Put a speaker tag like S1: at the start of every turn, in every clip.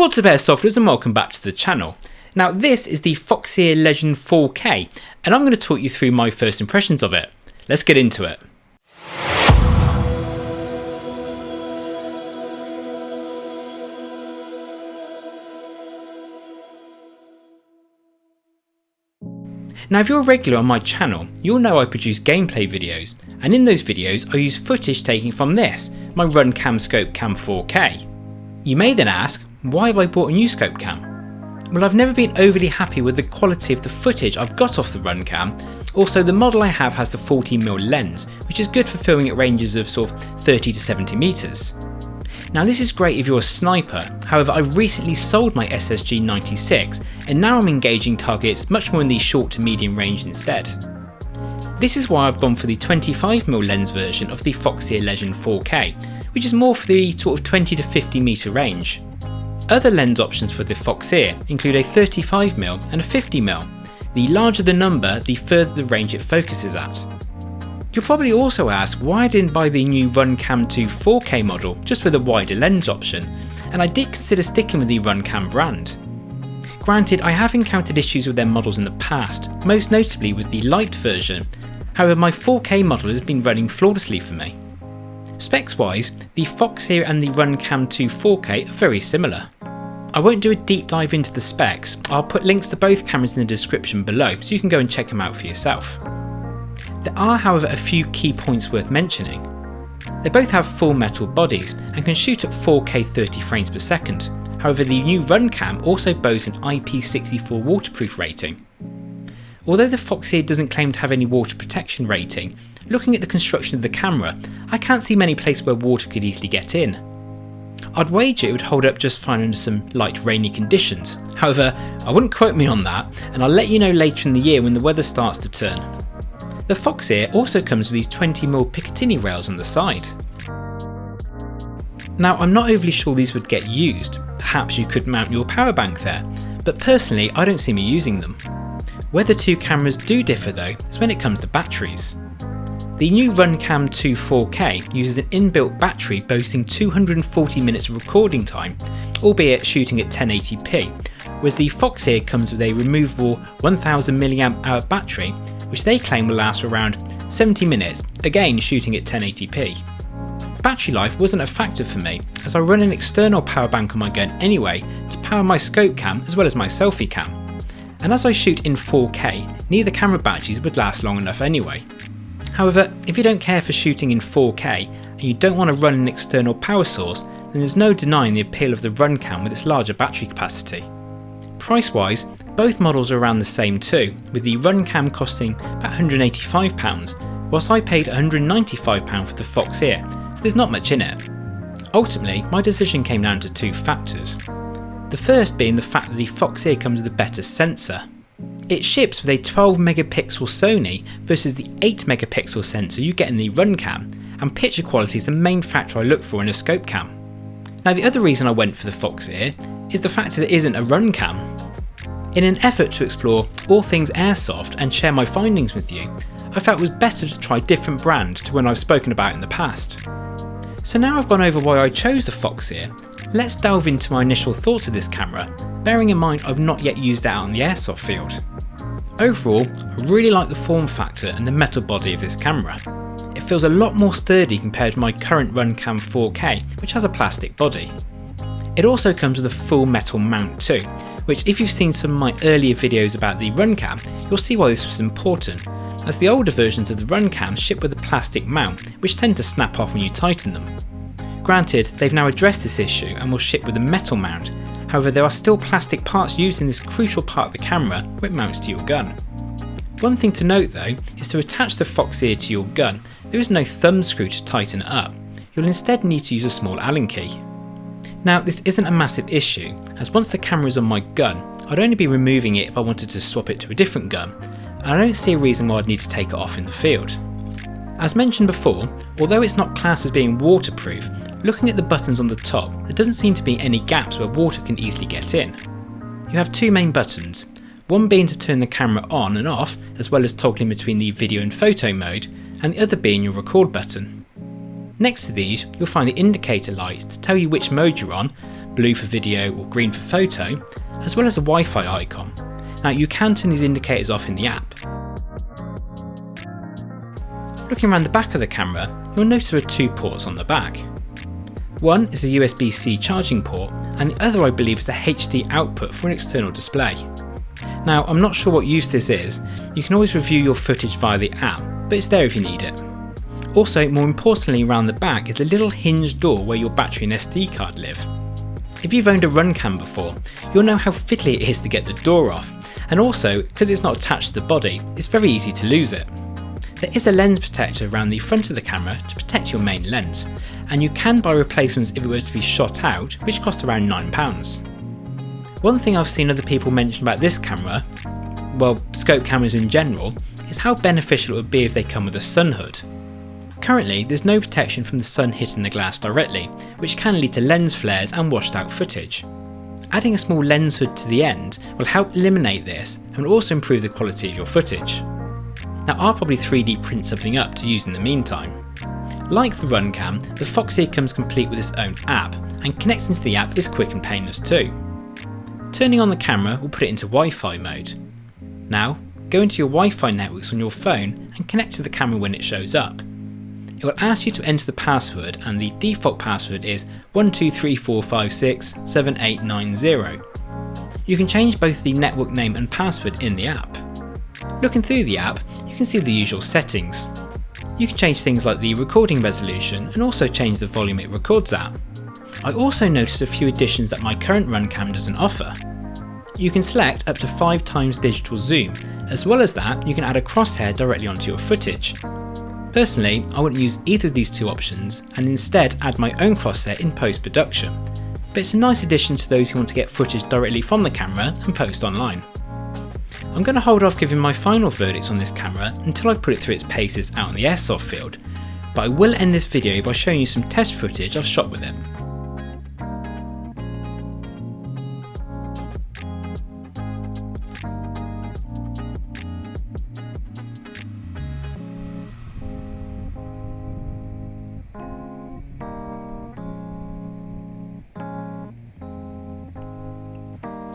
S1: What's up Airsofters and welcome back to the channel. Now this is the Foxeer Legend 4K and I'm going to talk you through my first impressions of it. Let's get into it. Now if you're a regular on my channel, you'll know I produce gameplay videos, and in those videos I use footage taken from this, my Runcam Scopecam 4K. You may then ask, why have I bought a new Scopecam? Well, I've never been overly happy with the quality of the footage I've got off the Runcam. Also, the model I have has the 14mm lens, which is good for filming at ranges of sort of 30 to 70 metres. Now this is great if you're a sniper, however I've recently sold my SSG 96 and now I'm engaging targets much more in the short to medium range instead. This is why I've gone for the 25mm lens version of the Foxeer Legend 4K, which is more for the sort of 20 to 50 metre range. Other lens options for the Foxeer include a 35mm and a 50mm. The larger the number, the further the range it focuses at. You'll probably also ask why I didn't buy the new Runcam 2 4K model just with a wider lens option, and I did consider sticking with the Runcam brand. Granted, I have encountered issues with their models in the past, most notably with the light version, however my 4K model has been running flawlessly for me. Specs wise, the Foxeer and the Runcam 2 4K are very similar. I won't do a deep dive into the specs, I'll put links to both cameras in the description below so you can go and check them out for yourself. There are however a few key points worth mentioning. They both have full metal bodies and can shoot at 4K 30 frames per second, however the new Runcam also boasts an IP64 waterproof rating. Although the Foxeer doesn't claim to have any water protection rating, looking at the construction of the camera, I can't see many places where water could easily get in. I'd wager it would hold up just fine under some light rainy conditions, however I wouldn't quote me on that and I'll let you know later in the year when the weather starts to turn. The Foxeer also comes with these 20mm Picatinny rails on the side. Now I'm not overly sure these would get used, perhaps you could mount your power bank there, but personally I don't see me using them. Where the two cameras do differ though is when it comes to batteries. The new Runcam 2 4K uses an inbuilt battery boasting 240 minutes of recording time, albeit shooting at 1080p, whereas the Foxeer comes with a removable 1000 mAh battery which they claim will last for around 70 minutes, again shooting at 1080p. Battery life wasn't a factor for me as I run an external power bank on my gun anyway to power my Scopecam as well as my SELFIECAM, and as I shoot in 4K neither camera batteries would last long enough anyway. However, if you don't care for shooting in 4K and you don't want to run an external power source, then there's no denying the appeal of the Runcam with its larger battery capacity. Price wise, both models are around the same too, with the Runcam costing about £185, whilst I paid £195 for the Foxeer, so there's not much in it. Ultimately, my decision came down to two factors. The first being the fact that the Foxeer comes with a better sensor. It ships with a 12MP Sony versus the 8MP sensor you get in the Runcam, and picture quality is the main factor I look for in a Scopecam. Now the other reason I went for the Foxeer is the fact that it isn't a Runcam. In an effort to explore all things airsoft and share my findings with you, I felt it was better to try a different brand to one I've spoken about in the past. So now I've gone over why I chose the Foxeer, let's delve into my initial thoughts of this camera, bearing in mind I've not yet used it out in the airsoft field. Overall, I really like the form factor and the metal body of this camera. It feels a lot more sturdy compared to my current Runcam 4K, which has a plastic body. It also comes with a full metal mount too, which if you've seen some of my earlier videos about the Runcam, you'll see why this was important, as the older versions of the Runcam ship with a plastic mount which tend to snap off when you tighten them. Granted, they've now addressed this issue and will ship with a metal mount, however there are still plastic parts used in this crucial part of the camera where it mounts to your gun. One thing to note though is to attach the Foxeer to your gun, there is no thumb screw to tighten it up, you'll instead need to use a small Allen key. Now this isn't a massive issue, as once the camera is on my gun, I'd only be removing it if I wanted to swap it to a different gun, and I don't see a reason why I'd need to take it off in the field. As mentioned before, although it's not classed as being waterproof, looking at the buttons on the top, there doesn't seem to be any gaps where water can easily get in. You have two main buttons, one being to turn the camera on and off, as well as toggling between the video and photo mode, and the other being your record button. Next to these, you'll find the indicator lights to tell you which mode you're on, blue for video or green for photo, as well as a Wi-Fi icon. Now you can turn these indicators off in the app. Looking around the back of the camera, you'll notice there are 2 ports on the back. One is a USB-C charging port, and the other I believe is the HD output for an external display. Now I'm not sure what use this is. You can always review your footage via the app, but it's there if you need it. Also, more importantly, around the back is a little hinged door where your battery and SD card live. If you've owned a Runcam before, you'll know how fiddly it is to get the door off, and also, because it's not attached to the body, it's very easy to lose it. There is a lens protector around the front of the camera to protect your main lens, and you can buy replacements if it were to be shot out, which cost around £9. One thing I've seen other people mention about this camera, well, scope cameras in general, is how beneficial it would be if they come with a sun hood. Currently, there's no protection from the sun hitting the glass directly, which can lead to lens flares and washed out footage. Adding a small lens hood to the end will help eliminate this and will also improve the quality of your footage. Now I'll probably 3D print something up to use in the meantime. Like the Runcam, the Foxeer comes complete with its own app, and connecting to the app is quick and painless too. Turning on the camera will put it into Wi-Fi mode. Now, go into your Wi-Fi networks on your phone and connect to the camera when it shows up. It will ask you to enter the password, and the default password is 1234567890. You can change both the network name and password in the app. Looking through the app, you can see the usual settings. You can change things like the recording resolution and also change the volume it records at. I also noticed a few additions that my current Runcam doesn't offer. You can select up to 5 times digital zoom, as well as that you can add a crosshair directly onto your footage. Personally, I wouldn't use either of these 2 options and instead add my own crosshair in post-production, but it's a nice addition to those who want to get footage directly from the camera and post online. I'm going to hold off giving my final verdicts on this camera until I've put it through its paces out in the airsoft field, but I will end this video by showing you some test footage I've shot with it.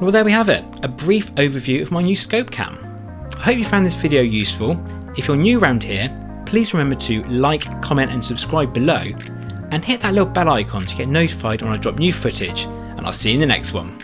S1: Well, there we have it, a brief overview of my new Scopecam. I hope you found this video useful. If you're new around here, please remember to like, comment and subscribe below, and hit that little bell icon to get notified when I drop new footage, and I'll see you in the next one.